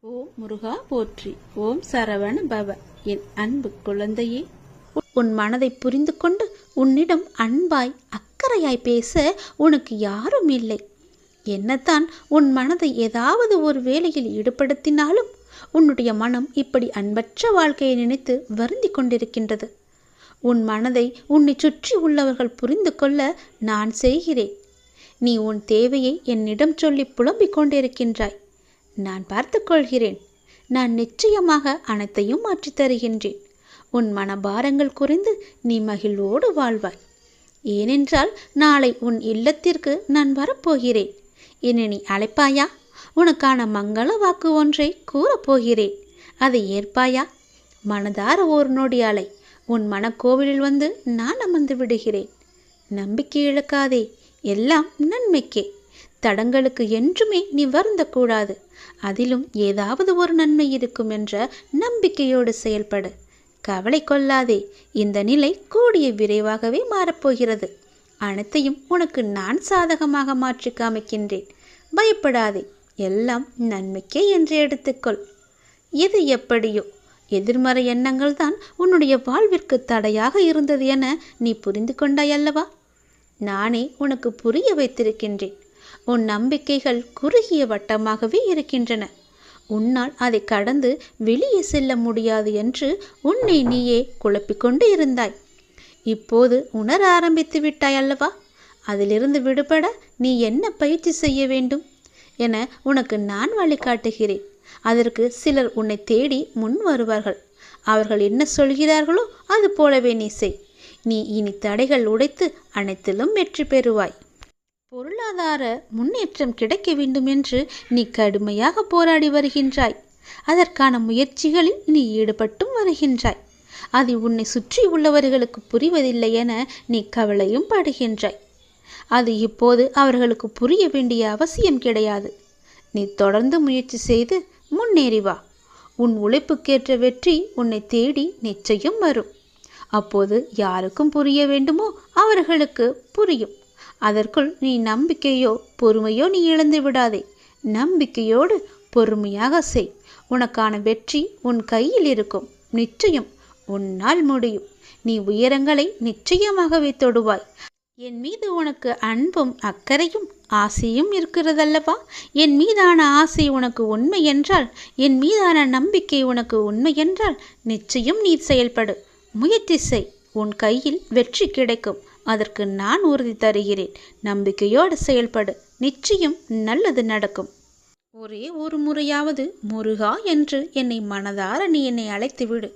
ஓம் முருகா போற்றி. ஓம் சரவண பவ. என் அன்பு குழந்தையே, உன் மனதை புரிந்து கொண்டு உன்னிடம் அன்பாய் அக்கறையாய் பேச உனக்கு யாரும் இல்லை. என்னத்தான் உன் மனதை ஏதாவது ஒரு வேலையில் ஈடுபடுத்தினாலும் உன்னுடைய மனம் இப்படி அன்பற்ற வாழ்க்கையை நினைத்து வருந்தி கொண்டிருக்கின்றது. உன் மனதை உன்னை சுற்றி உள்ளவர்கள் புரிந்து கொள்ள நான் செய்கிறேன். நீ உன் தேவையை என்னிடம் சொல்லி புலம்பிக் கொண்டிருக்கின்றாய். நான் பார்த்து கொள்கிறேன். நான் நிச்சயமாக அனைத்தையும் மாற்றித் தருகின்றேன். உன் மனபாரங்கள் குறைந்து நீ மகிழ்வோடு வாழ்வாய். ஏனென்றால் நாளை உன் இல்லத்திற்கு நான் வரப்போகிறேன். என்னை நீ அழைப்பாயா? உனக்கான மங்கள வாக்கு ஒன்றை கூறப்போகிறேன். அதை ஏற்பாயா? மனதார ஒரு நொடி அலை. உன் மனக்கோவிலில் வந்து நான் அமர்ந்து விடுகிறேன். நம்பிக்கை இழக்காதே. எல்லாம் நன்மைக்கே. தடங்களுக்கு என்றுமே நீ வருந்தக்கூடாது. அதிலும் ஏதாவது ஒரு நன்மை இருக்கும் என்ற நம்பிக்கையோடு செயல்படு. கவலை கொள்ளாதே. இந்த நிலை கூடிய விரைவாகவே மாறப்போகிறது. அனைத்தையும் உனக்கு நான் சாதகமாக மாற்றி காமிக்கின்றேன். பயப்படாதே. எல்லாம் நன்மைக்கே என்று எடுத்துக்கொள். எது எப்படியோ எதிர்மறை எண்ணங்கள் தான் உன்னுடைய வாழ்விற்கு தடையாக இருந்தது என நீ புரிந்து கொண்டாய் அல்லவா? நானே உனக்கு புரிய வைத்திருக்கின்றேன். உன் நம்பிக்கைகள் குறுகிய வட்டமாகவே இருக்கின்றன. உன்னால் அதை கடந்து வெளியே செல்ல முடியாது என்று உன்னை நீயே குழப்பிக்கொண்டு இருந்தாய். இப்போது உணர ஆரம்பித்து விட்டாய் அல்லவா? அதிலிருந்து விடுபட நீ என்ன பயிற்சி செய்ய வேண்டும் என உனக்கு நான் வழிகாட்டுகிறேன். அதற்கு சிலர் உன்னை தேடி முன் வருவார்கள். அவர்கள் என்ன சொல்கிறார்களோ அது போலவே நீ செய். நீ இனி தடைகள் உடைத்து அனைத்திலும் வெற்றி பெறுவாய். பொருளாதார முன்னேற்றம் கிடைக்க வேண்டும் என்று நீ கடுமையாக போராடி வருகின்றாய். அதற்கான முயற்சிகளில் நீ ஈடுபட்டும் வருகின்றாய். அது உன்னை சுற்றி உள்ளவர்களுக்கு புரிவதில்லை என நீ கவலையும் படுகின்றாய். அது இப்போது அவர்களுக்கு புரிய வேண்டிய அவசியம் கிடையாது. நீ தொடர்ந்து முயற்சி செய்து முன்னேறி வா. உன் உழைப்புக்கேற்ற வெற்றி உன்னை தேடி நிச்சயம் வரும். அப்போது யாருக்கும் புரிய வேண்டுமோ அவர்களுக்கு புரியும். அதற்குள் நீ நம்பிக்கையோ பொறுமையோ நீ இழந்து விடாதே. நம்பிக்கையோடு பொறுமையாக செய். உனக்கான வெற்றி உன் கையில் இருக்கும். நிச்சயம் உன்னால் முடியும். நீ உயரங்களை நிச்சயமாகவே தொடுவாய். என் மீது உனக்கு அன்பும் அக்கறையும் ஆசையும் இருக்கிறதல்லவா? என் மீதான ஆசை உனக்கு உண்மை என்றால், என் மீதான நம்பிக்கை உனக்கு உண்மை என்றால் நிச்சயம் நீ செயல்படு. முயற்சி செய். உன் கையில் வெற்றி கிடைக்கும். அதற்கு நான் உறுதி தருகிறேன். நம்பிக்கையோடு செயல்படு. நிச்சயம் நல்லது நடக்கும். ஒரே ஒரு முறையாவது முருகா என்று என்னை மனதார நீ என்னை அழைத்து விடு.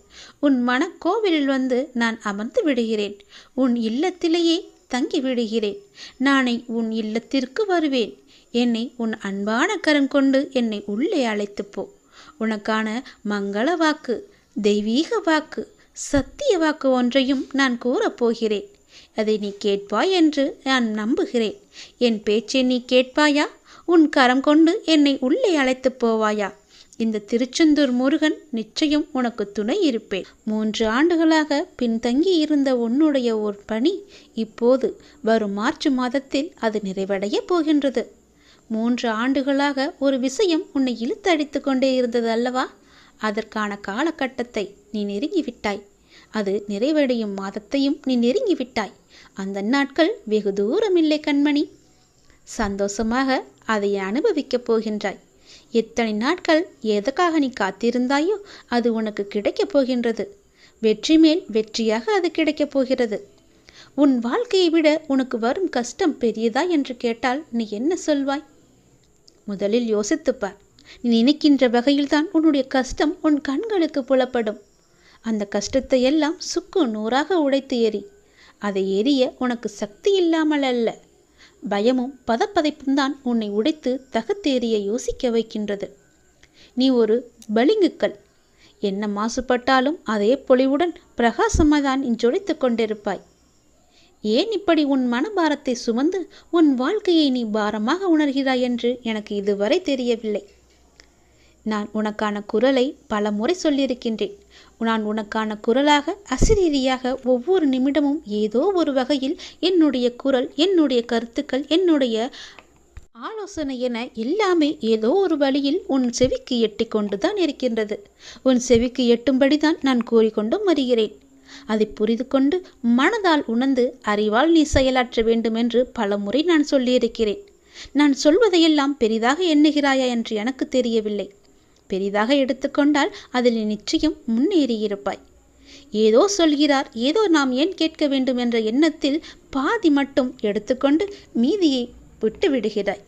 உன் மனக்கோவிலில் வந்து நான் அமர்ந்து விடுகிறேன். உன் இல்லத்திலேயே தங்கி விடுகிறேன். நானே உன் இல்லத்திற்கு வருவேன். என்னை உன் அன்பான கரம் கொண்டு என்னை உள்ளே அழைத்து போ. உனக்கான மங்கள வாக்கு, தெய்வீக வாக்கு, சத்திய வாக்கு ஒன்றையும் நான் கூறப்போகிறேன். அதை நீ கேட்பாய் என்று நான் நம்புகிறேன். என் பேச்சை நீ கேட்பாயா? உன் கரம் கொண்டு என்னை உள்ளே அழைத்து போவாயா? இந்த திருச்செந்தூர் முருகன் நிச்சயம் உனக்கு துணை இருப்பேன். 3 ஆண்டுகளாக பின்தங்கி இருந்த உன்னுடைய ஒரு பணி இப்போது வரும் மார்ச் மாதத்தில் அது நிறைவடைய போகின்றது. 3 ஆண்டுகளாக ஒரு விஷயம் உன்னை இழுத்தடித்து கொண்டே இருந்தது அல்லவா? அதற்கான காலகட்டத்தை நீ நெருங்கிவிட்டாய். அது நிறைவடையும் மாதத்தையும் நீ நெருங்கிவிட்டாய். அந்த நாட்கள் வெகு தூரமில்லை கண்மணி. சந்தோஷமாக அதை அனுபவிக்கப் போகின்றாய். எத்தனை நாட்கள் எதற்காக நீ காத்திருந்தாயோ அது உனக்கு கிடைக்கப் போகின்றது. வெற்றி மேல் வெற்றியாக அது கிடைக்கப் போகிறது. உன் வாழ்க்கையை விட உனக்கு வரும் கஷ்டம் பெரியதா என்று கேட்டால் நீ என்ன சொல்வாய்? முதலில் யோசித்துப்பார். நீ நினைக்கின்ற வகையில்தான் உன்னுடைய கஷ்டம் உன் கண்களுக்கு புலப்படும். அந்த கஷ்டத்தை எல்லாம் சுக்கு நூறாக உடைத்து எறி. அதை எரிய உனக்கு சக்தி இல்லாமல் அல்ல, பயமும் பதப்பதைப்பும் தான் உன்னை உடைத்து தகத்தேறிய யோசிக்க வைக்கின்றது. நீ ஒரு பளிங்குக்கல். என்ன மாசுபட்டாலும் அதே பொலிவுடன் பிரகாசமாக தான் நீ ஜொலித்து கொண்டிருப்பாய். ஏன் இப்படி உன் மனபாரத்தை சுமந்து உன் வாழ்க்கையை நீ பாரமாக உணர்கிறாய் என்று எனக்கு இதுவரை தெரியவில்லை. நான் உனக்கான குரலை பல முறை சொல்லியிருக்கின்றேன். நான் உனக்கான குரலாக அசிரீரியாக ஒவ்வொரு நிமிடமும் ஏதோ ஒரு வகையில் என்னுடைய குரல், என்னுடைய கருத்துக்கள், என்னுடைய ஆலோசனை என எல்லாமே ஏதோ ஒரு வழியில் உன் செவிக்கு எட்டி கொண்டுதான் இருக்கின்றது. உன் செவிக்கு எட்டும்படிதான் நான் கூறிக்கொண்டும் வருகிறேன். அதை புரிந்து கொண்டு மனதால் உணர்ந்து அறிவால் நீ செயலாற்ற வேண்டும் என்று பலமுறை நான் சொல்லியிருக்கிறேன். நான் சொல்வதையெல்லாம் பெரிதாக எண்ணுகிறாயா என்று எனக்கு தெரியவில்லை. பெரிதாக எடுத்துக்கொண்டால் அதில் நீ நிச்சயம் முன்னேறியிருப்பாய். ஏதோ சொல்கிறார், ஏதோ நாம் ஏன் கேட்க வேண்டும் என்ற எண்ணத்தில் பாதி மட்டும் எடுத்துக்கொண்டு மீதியை விட்டு விடுகிறாய்.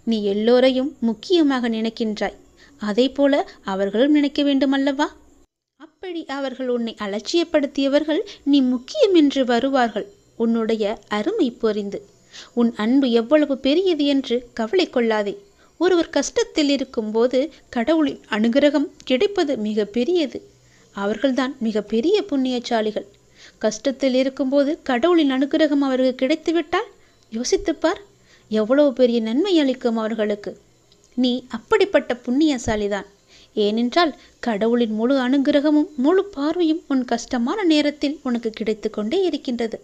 நீ எல்லோரையும் முக்கியமாக நினைக்கின்றாய். அதே போல அவர்களும் நினைக்க வேண்டுமல்லவா? அப்படி அவர்கள் உன்னை அலட்சியப்படுத்தியவர்கள் நீ முக்கியம் என்று வருவார்கள். உன்னுடைய அருமை புரிந்து உன் அன்பு எவ்வளவு பெரியது என்று கவலை கொள்ளாதே. ஒருவர் கஷ்டத்தில் இருக்கும்போது கடவுளின் அனுகிரகம் கிடைப்பது மிக பெரியது. அவர்கள்தான் மிக பெரிய புண்ணியசாலிகள். கஷ்டத்தில் இருக்கும்போது கடவுளின் அனுகிரகம் அவருக்கு கிடைத்துவிட்டால் யோசித்துப்பார், எவ்வளவு பெரிய நன்மை அளிக்கும் அவர்களுக்கு. நீ அப்படிப்பட்ட புண்ணியசாலிதான். ஏனென்றால் கடவுளின் முழு அனுகிரகமும் முழு பார்வையும் உன் கஷ்டமான நேரத்தில் உனக்கு கிடைத்து கொண்டே இருக்கின்றது.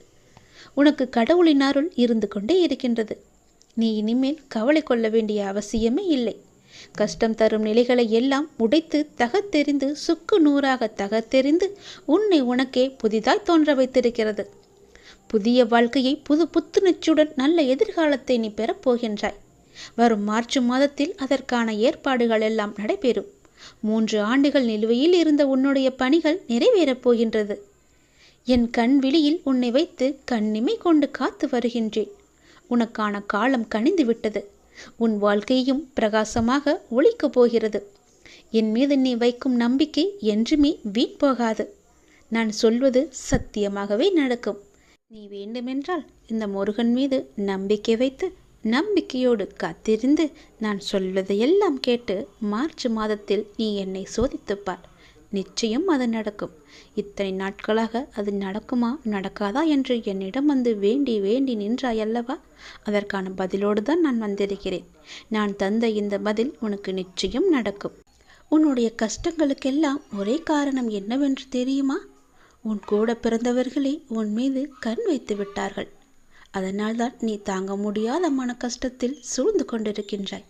உனக்கு கடவுளின் அருள் இருந்து கொண்டே இருக்கின்றது. நீ இனிமேல் கவலை கொள்ள வேண்டிய அவசியமே இல்லை. கஷ்டம் தரும் நிலைகளை எல்லாம் உடைத்து தகத்தெறிந்து சுக்கு நூறாக தகத்தெறிந்து உன்னை உனக்கே புதிதாய் தோன்ற வைத்திருக்கிறது. புதிய வாழ்க்கையை புது புத்துணர்ச்சியுடன் நல்ல எதிர்காலத்தை நீ பெறப்போகின்றாய். வரும் மார்ச் மாதத்தில் அதற்கான ஏற்பாடுகள் எல்லாம் நடைபெறும். 3 ஆண்டுகள் நிலுவையில் இருந்த உன்னுடைய பணிகள் நிறைவேறப் போகின்றது. என் கண் விழியில் உன்னை வைத்து கண்ணிமை கொண்டு காத்து வருகின்றேன். உனக்கான காலம் கனிந்து விட்டது. உன் வாழ்க்கையும் பிரகாசமாக ஒளிக்கப் போகிறது. என் மீது நீ வைக்கும் நம்பிக்கை என்றுமே வீண் போகாது. நான் சொல்வது சத்தியமாகவே நடக்கும். நீ வேண்டுமென்றால் இந்த முருகன் மீது நம்பிக்கை வைத்து நம்பிக்கையோடு காத்திருந்து நான் சொல்வதையெல்லாம் கேட்டு மார்ச் மாதத்தில் நீ என்னை சோதித்துப்பார். நிச்சயம் அது நடக்கும். இத்தனை நாட்களாக அது நடக்குமா நடக்காதா என்று என்னிடம் வந்து வேண்டி வேண்டி நின்றாயல்லவா? அதற்கான பதிலோடு தான் நான் வந்திருக்கிறேன். நான் தந்த இந்த பதில் உனக்கு நிச்சயம் நடக்கும். உன்னுடைய கஷ்டங்களுக்கெல்லாம் ஒரே காரணம் என்னவென்று தெரியுமா? உன் கூட பிறந்தவர்களே உன் மீது கண் வைத்து விட்டார்கள். அதனால்தான் நீ தாங்க முடியாத மன கஷ்டத்தில் சூழ்ந்து கொண்டிருக்கின்றாய்.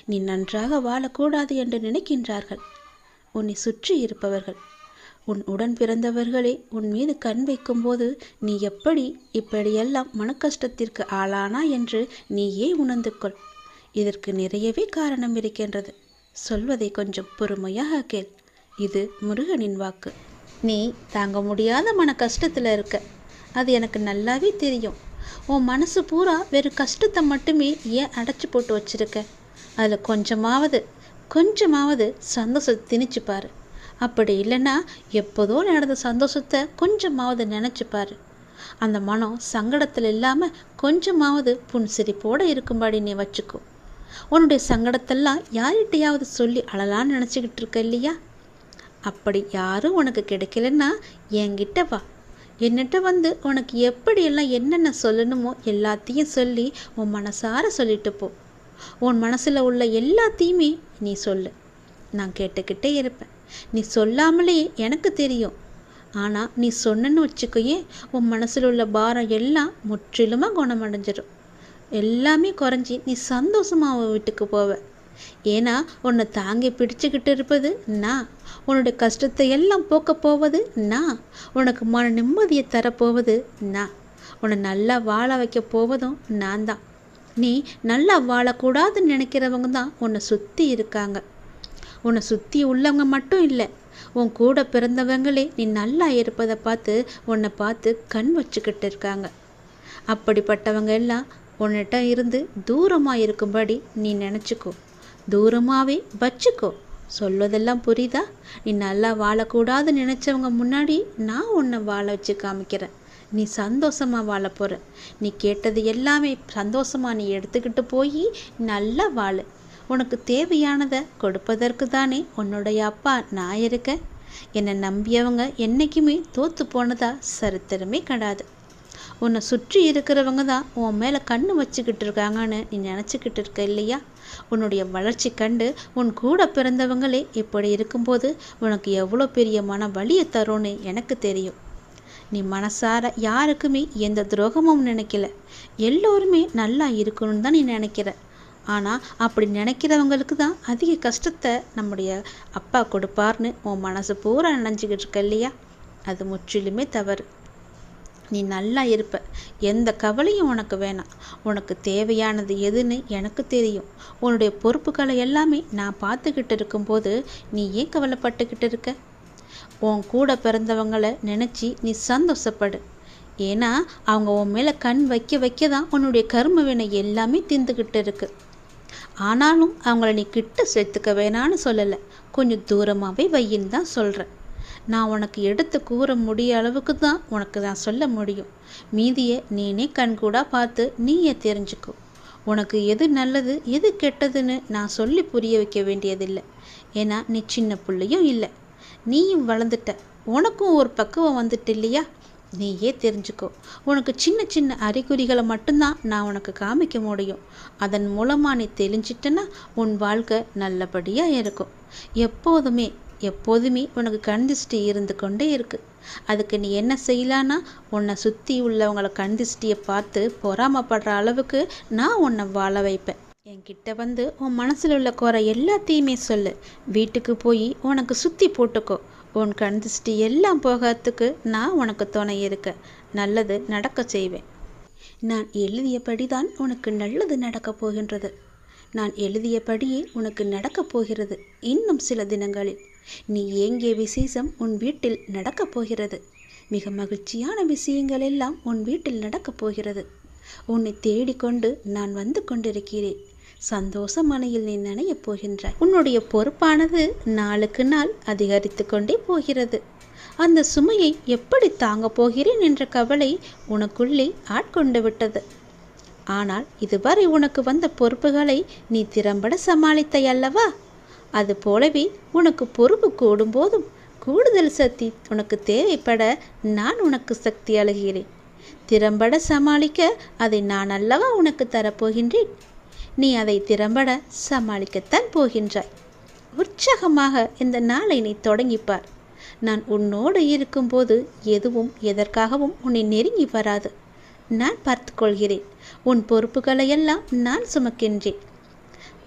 நீ நன்றாக வாழக்கூடாது என்று நினைக்கின்றார்கள் உன்னை சுற்றி இருப்பவர்கள். உன் உடன் பிறந்தவர்களே உன் மீது கண் வைக்கும்போது நீ எப்படி இப்படியெல்லாம் மன கஷ்டத்திற்கு ஆளானா என்று நீயே உணர்ந்து கொள். இதற்கு நிறையவே காரணம் இருக்கின்றது. சொல்வதை கொஞ்சம் பொறுமையாக கேள். இது முருகனின் வாக்கு. நீ தாங்க முடியாத மன கஷ்டத்தில் இருக்க, அது எனக்கு நல்லாவே தெரியும். உன் மனசு பூரா வெறும் கஷ்டத்தை மட்டுமே ஏன் அடைச்சி போட்டு வச்சிருக்க? அதில் கொஞ்சமாவது சந்தோஷத்தை திணிச்சுப்பாரு. அப்படி இல்லைன்னா எப்போதோ நடந்த சந்தோஷத்தை கொஞ்சமாவது நினச்சிப்பாரு. அந்த மனம் சங்கடத்தில் இல்லாமல் கொஞ்சமாவது புன்சிரிப்போடு இருக்கும்படி நீ வச்சுக்கோ. உன்னுடைய சங்கடத்தெல்லாம் யார்கிட்டையாவது சொல்லி அழலான்னு நினச்சிக்கிட்டு இருக்க இல்லையா? அப்படி யாரும் உனக்கு கிடைக்கலன்னா என்கிட்ட வா. என்னிட்ட வந்து உனக்கு எப்படியெல்லாம் என்னென்ன சொல்லணுமோ எல்லாத்தையும் சொல்லி உன் மனசார சொல்லிட்டு போ. உன் மனசில் உள்ள எல்லாத்தையுமே நீ சொல்லு. நான் கேட்டுக்கிட்டே இருப்பேன். நீ சொல்லாமலேயே எனக்கு தெரியும். ஆனால் நீ சொன்னன்னு வச்சுக்கையே, உன் மனசில் உள்ள பாரம் எல்லாம் முற்றிலுமாக குணமடைஞ்சிடும். எல்லாமே குறைஞ்சி நீ சந்தோஷமாக வீட்டுக்கு போவ. ஏன்னா உன்னை தாங்கி பிடிச்சுக்கிட்டு இருப்பது நான். உன்னுடைய கஷ்டத்தை எல்லாம் போக்க போவது நான். உனக்கு மன நிம்மதியை தரப்போவது நான். உன்னை நல்லா வாழ வைக்க போவதும் நான் தான். நீ நல்லா வாழக்கூடாதுன்னு நினைக்கிறவங்க தான் உன்னை சுற்றி இருக்காங்க. உன்னை சுற்றி உள்ளவங்க மட்டும் இல்லை, உன் கூட பிறந்தவங்களே நீ நல்லா இருப்பதை பார்த்து உன்னை பார்த்து கண் வச்சுக்கிட்டு இருக்காங்க. அப்படிப்பட்டவங்க எல்லாம் உன்னிட்ட இருந்து தூரமாக இருக்கும்படி நீ நினச்சிக்கோ. தூரமாகவே வச்சுக்கோ. சொல்வதெல்லாம் புரியுதா? நீ நல்லா வாழக்கூடாதுன்னு நினச்சவங்க முன்னாடி நான் உன்னை வாழ வச்சு காமிக்கிறேன். நீ சந்தோஷமாக வாழ போகிற. நீ கேட்டது எல்லாமே சந்தோஷமாக நீ எடுத்துக்கிட்டு போய் நல்லா வாழு. உனக்கு தேவையானதை கொடுப்பதற்கு தானே உன்னுடைய அப்பா நான் இருக்கேன். என்னை நம்பியவங்க என்றைக்குமே தோற்று போனதா சரித்திரமே கிடையாது. உன்னை சுற்றி இருக்கிறவங்க தான் உன் மேலே கண்ணு வச்சுக்கிட்டு இருக்காங்கன்னு நீ நினச்சிக்கிட்டு இருக்க இல்லையா? உன்னுடைய வளர்ச்சி கண்டு உன் கூட பிறந்தவங்களே இப்படி இருக்கும்போது உனக்கு எவ்வளோ பெரிய மன வலியை தரும்னு எனக்கு தெரியும். நீ மனசார யாருக்குமே எந்த துரோகமும் நினைக்கல. எல்லோருமே நல்லா இருக்கணும்னு தான் நீ நினைக்கிற. ஆனால் அப்படி நினைக்கிறவங்களுக்கு தான் அதிக கஷ்டத்தை நம்முடைய அப்பா கொடுப்பார்னு உன் மனசு பூரா நினைஞ்சிக்கிட்டு இருக்க இல்லையா? அது முற்றிலுமே தவறு. நீ நல்லா இருப்ப, எந்த கவலையும் உனக்கு வேணாம். உனக்கு தேவையானது எதுன்னு எனக்கு தெரியும். உன்னுடைய பொறுப்புகளை எல்லாமே நான் பார்த்துக்கிட்டு இருக்கும்போது நீ ஏன் கவலைப்பட்டுக்கிட்டு இருக்க? உன் கூட பிறந்தவங்களை நினச்சி நீ சந்தோஷப்படு. ஏன்னா அவங்க உன் மேலே கண் வைக்க தான் உன்னுடைய கர்ம வினை எல்லாமே தீர்ந்துக்கிட்டு இருக்கு. ஆனாலும் அவங்கள நீ கிட்ட சேர்த்துக்க வேணான்னு சொல்லலை, கொஞ்சம் தூரமாகவே வையின்னு தான் சொல்கிறேன். நான் உனக்கு எடுத்து கூற முடிய அளவுக்கு தான் உனக்கு நான் சொல்ல முடியும். மீதியை நீனே கண்கூடாக பார்த்து நீயே தெரிஞ்சுக்கோ. உனக்கு எது நல்லது எது கெட்டதுன்னு நான் சொல்லி புரிய வைக்க வேண்டியதில்லை. ஏன்னா நீ சின்ன பிள்ளையும் இல்லை, நீயும் வளர்ந்துட்ட, உனக்கும் ஒரு பக்குவம் வந்துட்டு இல்லையா? நீயே தெரிஞ்சுக்கோ. உனக்கு சின்ன சின்ன அறிகுறிகளை மட்டும்தான் நான் உனக்கு காமிக்க முடியும். அதன் மூலமாக நீ தெளிஞ்சிட்டனா உன் வாழ்க்கை நல்லபடியாக இருக்கும். எப்போதுமே உனக்கு கண் திருஷ்டி இருந்து கொண்டே இருக்கு. அதுக்கு நீ என்ன செய்யலான்னா, உன்னை சுற்றி உள்ளவங்களை கண் திருஷ்டியை பார்த்து பொறாமப்படுற அளவுக்கு நான் உன்னை வாழ வைப்பேன். என்கிட்ட வந்து உன் மனசில் உள்ள குறை எல்லாத்தையுமே சொல்லு. வீட்டுக்கு போய் உனக்கு சுற்றி போட்டுக்கோ. உன் கண் திருஷ்டி எல்லாம் போகிறதுக்கு நான் உனக்கு துணை இருக்க. நல்லது நடக்க செய்வேன். நான் எழுதியபடி தான் உனக்கு நல்லது நடக்கப் போகின்றது. நான் எழுதியபடியே உனக்கு நடக்கப் போகிறது. இன்னும் சில தினங்களில் நீ ஏங்கிய விசேஷம் உன் வீட்டில் நடக்கப் போகிறது. மிக மகிழ்ச்சியான விஷயங்கள் எல்லாம் உன் வீட்டில் நடக்கப் போகிறது. உன்னை தேடிக்கொண்டு நான் வந்து கொண்டிருக்கிறேன். சந்தோஷ மனையில் நீ நனையப் போகின்றாய். உன்னுடைய பொறுப்பானது நாளுக்கு நாள் அதிகரித்து கொண்டே போகிறது. அந்த சுமையை எப்படி தாங்க போகிறேன் என்ற கவலை உனக்குள்ளே ஆட்கொண்டு விட்டது. ஆனால் இதுவரை உனக்கு வந்த பொறுப்புகளை நீ திறம்பட சமாளித்தாய் அல்லவா? அது போலவே உனக்கு பொறுப்பு கூடும்போதும் கூடுதல் சக்தி உனக்கு தேவைப்பட நான் உனக்கு சக்தி அழுகிறேன். திறம்பட சமாளிக்க அதை நான் அல்லவா உனக்கு தரப்போகின்றேன். நீ அதை திறம்பட சமாளிக்கத்தான் போகின்றாய். உற்சாகமாக இந்த நாளை நீ தொடங்கிப்பார். நான் உன்னோடு இருக்கும்போது எதுவும் எதற்காகவும் உன்னை நெருங்கி வராது. நான் பார்த்து கொள்கிறேன். உன் பொறுப்புகளையெல்லாம் நான் சுமக்கின்றேன்.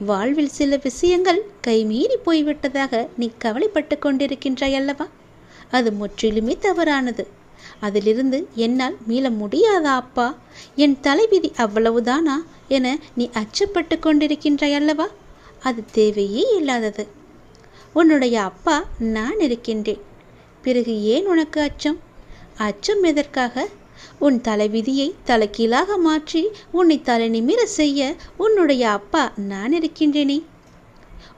வாழ்வில் சில விஷயங்கள் கைமீறி போய்விட்டதாக நீ கவலைப்பட்டு கொண்டிருக்கின்றாய் அல்லவா? அது முற்றிலுமே தவறானது. அதிலிருந்து என்னால் மீள முடியாதா அப்பா? என் தலைவிதி அவ்வளவுதானா என நீ அச்சப்பட்டு கொண்டிருக்கின்றாய் அல்லவா? அது தேவையே இல்லாதது. உன்னுடைய அப்பா நான் இருக்கின்றேன். பிறகு ஏன் உனக்கு அச்சம்? அச்சம் எதற்காக? உன் தலைவிதியை தலைகீழாக மாற்றி உன்னை தலை நிமிர செய்ய உன்னுடைய அப்பா நான் இருக்கின்றேனே.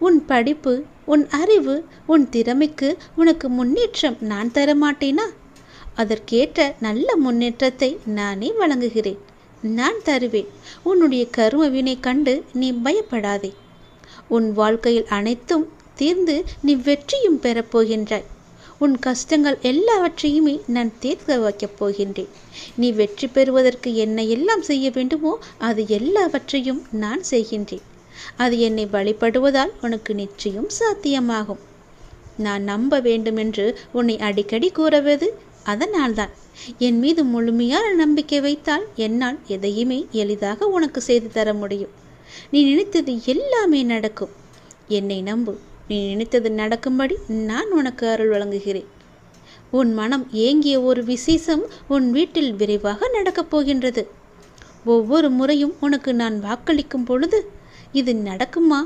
உன் படிப்பு, உன் அறிவு, உன் திறமைக்கு உனக்கு முன்னேற்றம் நான் தரமாட்டேனா? அதற்கேற்ற நல்ல முன்னேற்றத்தை நானே வழங்குகிறேன். நான் தருவேன். உன்னுடைய கர்ம வினை கண்டு நீ பயப்படாதே. உன் வாழ்க்கையில் அனைத்தும் தீர்ந்து நீ வெற்றியும் பெறப்போகின்றாய். உன் கஷ்டங்கள் எல்லாவற்றையுமே நான் தீர்க்க வைக்கப் போகின்றேன். நீ வெற்றி பெறுவதற்கு என்ன எல்லாம் செய்ய வேண்டுமோ அது எல்லாவற்றையும் நான் செய்கின்றேன். அது என்னை வழிபடுவதால் உனக்கு நிச்சயம் சாத்தியமாகும். நான் நம்ப வேண்டும் என்று உன்னை அடிக்கடி கூறுவது அதனால்தான். என் மீது முழுமையான நம்பிக்கை வைத்தால் என்னால் எதையுமே எளிதாக உனக்கு செய்து தர முடியும். நீ நினைத்தது எல்லாமே நடக்கும். என்னை நம்பு. நீ நினைத்தது நடக்கும்படி நான் உனக்கு அருள் வழங்குகிறேன். உன் மனம் ஏங்கிய ஒரு விசேஷம் உன் வீட்டில் விரைவாக நடக்கப் போகின்றது. ஒவ்வொரு முறையும் உனக்கு நான் வாக்களிக்கும் பொழுது இது நடக்குமா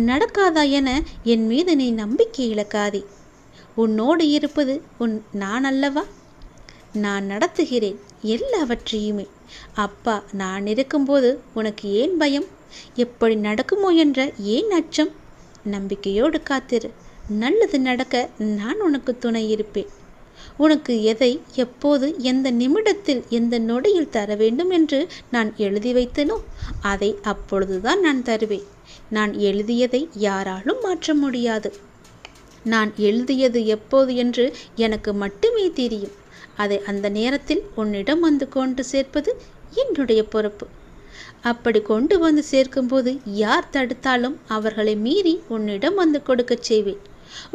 நடக்காதா என என் மீது நீ நம்பிக்கை இழக்காதே. உன்னோடு இருப்பது நான் அல்லவா? நான் நடத்துகிறேன் எல்லாவற்றையுமே. அப்பா நான் இருக்கும்போது உனக்கு ஏன் பயம்? எப்படி நடக்குமோ என்ற ஏன் அச்சம்? நம்பிக்கையோடு காத்திரு. நல்லது நடக்க நான் உனக்கு துணை இருப்பேன். உனக்கு எதை எப்போது எந்த நிமிடத்தில் எந்த நொடியில் தர வேண்டும் என்று நான் எழுதி வைத்தனோ அதை அப்பொழுதுதான் நான் தருவேன். நான் எழுதியதை யாராலும் மாற்ற முடியாது. நான் எழுதியது எப்போது என்று எனக்கு மட்டுமே தெரியும். அதை அந்த நேரத்தில் உன்னிடம் வந்து கொண்டு சேர்ப்பது என்னுடைய பொறுப்பு. அப்படி கொண்டு வந்து சேர்க்கும்போது யார் தடுத்தாலும் அவர்களை மீறி உன்னிடம் வந்து கொடுக்க செய்வேன்.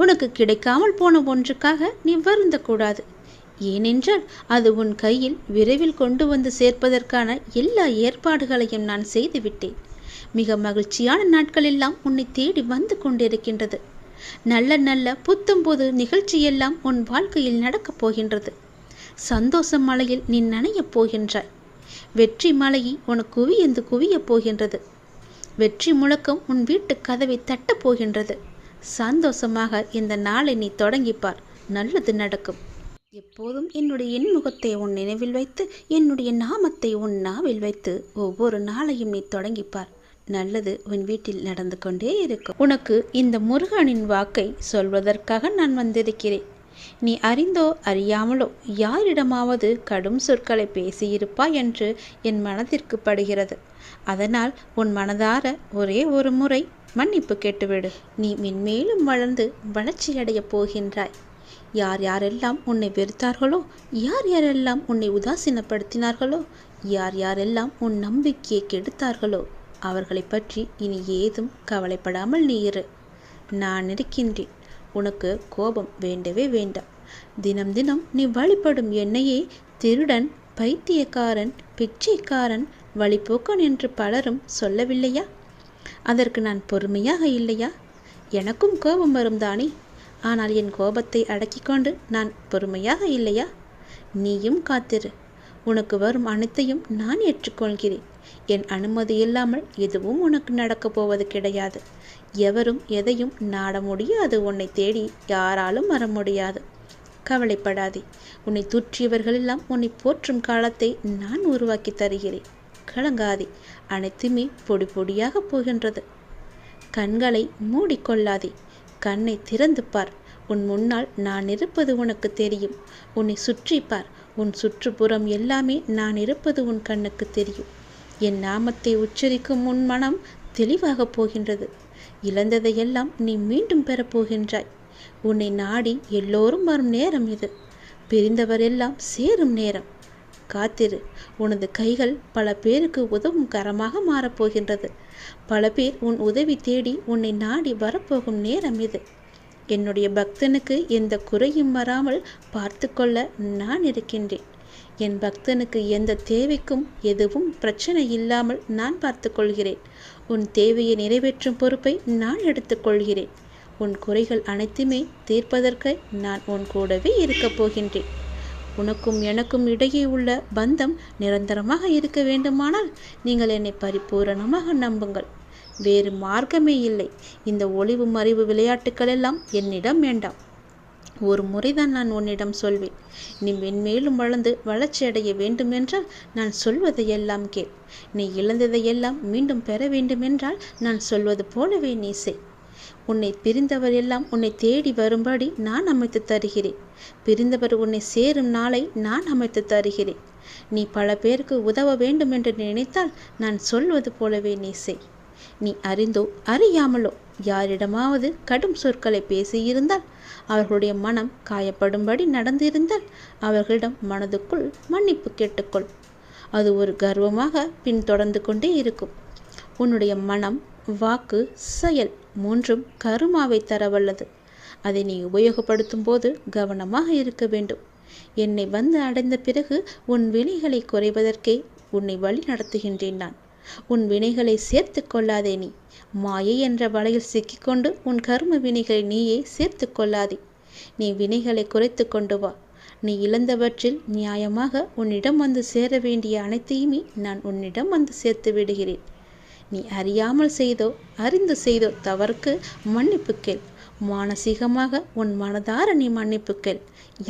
உனக்கு கிடைக்காமல் போன ஒன்றுக்காக நீ வருந்தக்கூடாது. ஏனென்றால் அது உன் கையில் விரைவில் கொண்டு வந்து சேர்ப்பதற்கான எல்லா ஏற்பாடுகளையும் நான் செய்துவிட்டேன். மிக மகிழ்ச்சியான நாட்கள் எல்லாம் உன்னை தேடி வந்து கொண்டிருக்கின்றது. நல்ல நல்ல புத்தம்புது நிகழ்ச்சியெல்லாம் உன் வாழ்க்கையில் நடக்கப் போகின்றது. சந்தோஷ மலையில் நீ நனையப் போகின்றாய். வெற்றி மலையை உனக்கு குவியந்து குவியப் போகின்றது. வெற்றி முழக்கம் உன் வீட்டு கதவை தட்டப் போகின்றது. சந்தோஷமாக இந்த நாளை நீ தொடங்கிப்பார், நல்லது நடக்கும். எப்போதும் என்னுடைய இன்முகத்தை உன் நினைவில் வைத்து, என்னுடைய நாமத்தை உன் நாவில் வைத்து ஒவ்வொரு நாளையும் நீ தொடங்கிப்பார், நல்லது உன் வீட்டில் நடந்து கொண்டே இருக்கும். உனக்கு இந்த முருகனின் வாக்கை சொல்வதற்காக நான் வந்திருக்கிறேன். நீ அறிந்தோ அறியாமலோ யாரிடமாவது கடும் சொற்களை பேசியிருப்பாய் என்று என் மனதிற்கு படுகிறது. அதனால் உன் மனதார ஒரே ஒரு முறை மன்னிப்பு கேட்டுவிடு. நீ மென்மேலும் வளர்ந்து வளர்ச்சியடையப் போகின்றாய். யார் யாரெல்லாம் உன்னை வெறுத்தார்களோ, யார் யாரெல்லாம் உன்னை உதாசீனப்படுத்தினார்களோ, யார் யாரெல்லாம் உன் நம்பிக்கையை கெடுத்தார்களோ, அவர்களை பற்றி இனி ஏதும் கவலைப்படாமல் நீ இரு. நான் இருக்கின்றேன். உனக்கு கோபம் வேண்டவே வேண்டாம். தினம் தினம் நீ வழிபடும் என்னையே திருடன், பைத்தியக்காரன், பிச்சைக்காரன், வழிபோக்கன் என்று பலரும் சொல்லவில்லையா? அதற்கு நான் பொறுமையாக இல்லையா? எனக்கும் கோபம் வரும் தானே. ஆனால் என் கோபத்தை அடக்கிக் கொண்டு நான் பொறுமையாக இல்லையா? நீயும் காத்திரு. உனக்கு வரும் அனைத்தையும் நான் ஏற்றுக்கொள்கிறேன். என் அனுமதி இல்லாமல் எதுவும் உனக்கு நடக்கப் போவது கிடையாது. எவரும் எதையும் நாட முடியாது. உன்னை தேடி யாராலும் வர முடியாது. கவலைப்படாதே. உன்னை தூற்றியவர்களெல்லாம் உன்னை போற்றும் காலத்தை நான் உருவாக்கி தருகிறேன். கலங்காதே. அனைத்துமே பொடி பொடியாக போகின்றது. கண்களை மூடிக்கொள்ளாதே. கண்ணை திறந்து பார். உன் முன்னால் நான் இருப்பது உனக்கு தெரியும். உன்னை சுற்றி பார். உன் சுற்றுப்புறம் எல்லாமே நான் இருப்பது உன் கண்ணுக்கு தெரியும். என் நாமத்தை உச்சரிக்கும் உன் மனம் தெளிவாக போகின்றது. இழந்ததையெல்லாம் நீ மீண்டும் பெறப்போகின்றாய். உன்னை நாடி எல்லோரும் வரும் நேரம் இது. பிரிந்தவரெல்லாம் சேரும் நேரம். காத்திரு. உனது கைகள் பல பேருக்கு உதவும் கரமாக மாறப்போகின்றது. பல பேர் உன் உதவி தேடி உன்னை நாடி வரப்போகும் நேரம் இது. என்னுடைய பக்தனுக்கு எந்த குறையும் வராமல் பார்த்து கொள்ள நான் இருக்கின்றேன். என் பக்தனுக்கு எந்த தேவைக்கும் எதுவும் பிரச்சனை இல்லாமல் நான் பார்த்து கொள்கிறேன். உன் தேவையை நிறைவேற்றும் பொறுப்பை நான் எடுத்துக்கொள்கிறேன். உன் குறைகள் அனைத்துமே தீர்ப்பதற்கு நான் உன் கூடவே இருக்கப் போகின்றேன். உனக்கும் எனக்கும் இடையே உள்ள பந்தம் நிரந்தரமாக இருக்க வேண்டுமானால் நீங்கள் என்னை பரிபூரணமாக நம்புங்கள். வேறு மார்க்கமே இல்லை. இந்த ஒளிவு மறைவு விளையாட்டுக்கள் எல்லாம் என்னிடம் வேண்டாம். ஒரு முறைதான் நான் உன்னிடம் சொல்வேன். நீ மென்மேலும் வளர்ந்து வளர்ச்சி அடைய வேண்டுமென்றால் நான் சொல்வதையெல்லாம் கேள். நீ இழந்ததையெல்லாம் மீண்டும் பெற வேண்டுமென்றால் நான் சொல்வது போலவே நீ செய். உன்னை பிரிந்தவர் எல்லாம் உன்னை தேடி வரும்படி நான் அமைத்து தருகிறேன். பிரிந்தவர் உன்னை சேரும் நாளை நான் அமைத்து தருகிறேன். நீ பல பேருக்கு உதவ வேண்டும் என்று நினைத்தால் நான் சொல்வது போலவே நீ செய். நீ அறிந்தோ அறியாமலோ யாரிடமாவது கடும் சொற்களை பேசியிருந்தால், அவர்களுடைய மனம் காயப்படும்படி நடந்திருந்தால், அவர்களிடம் மனதுக்குள் மன்னிப்பு கேட்டுக்கொள். அது ஒரு கர்வமாக பின்தொடர்ந்து கொண்டே இருக்கும். உன்னுடைய மனம், வாக்கு, செயல் மூன்றும் கருமாவை தரவல்லது. அதை நீ உபயோகப்படுத்தும் போது கவனமாக இருக்க வேண்டும். என்னை வந்து அடைந்த பிறகு உன் வினைகளை குறைவதற்கே உன்னை வழி நடத்துகின்றேன் நான். உன் வினைகளை சேர்த்து கொள்ளாதே. நீ மாயை என்ற வலையில் சிக்கிக்கொண்டு உன் கர்ம வினைகளை நீயே சேர்த்து கொள்ளாதே. நீ வினைகளை குறைத்து கொண்டு வா. நீ இழந்தவற்றில் நியாயமாக உன்னிடம் வந்து சேர வேண்டிய அனைத்தையுமே நான் உன்னிடம் வந்து சேர்த்து விடுகிறேன். நீ அறியாமல் செய்தோ அறிந்து செய்தோ தவறுக்கு மன்னிப்பு கேள். மானசீகமாக உன் மனதார நீ மன்னிப்பு கேள்.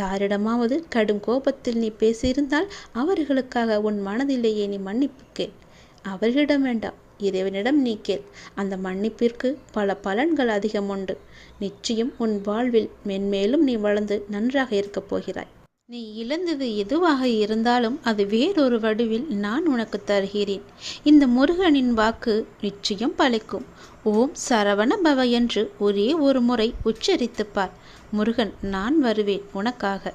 யாரிடமாவது கடும் கோபத்தில் நீ பேசியிருந்தால் அவர்களுக்காக உன் மனதிலேயே நீ மன்னிப்பு கேள். அவர்களிடம் வேண்டாம், இறைவனிடம் நீ கேள். அந்த மன்னிப்பிற்கு பல பலன்கள் அதிகம் உண்டு. நிச்சயம் உன் வாழ்வில் மென்மேலும் நீ வளர்ந்து நன்றாக இருக்கப் போகிறாய். நீ இழந்தது எதுவாக இருந்தாலும் அது வேறொரு வடிவில் நான் உனக்கு தருகிறேன். இந்த முருகனின் வாக்கு நிச்சயம் பலிக்கும். ஓம் சரவண பவ என்று ஒரே ஒரு முறை உச்சரித்துப்பார். முருகன் நான் வருவேன் உனக்காக.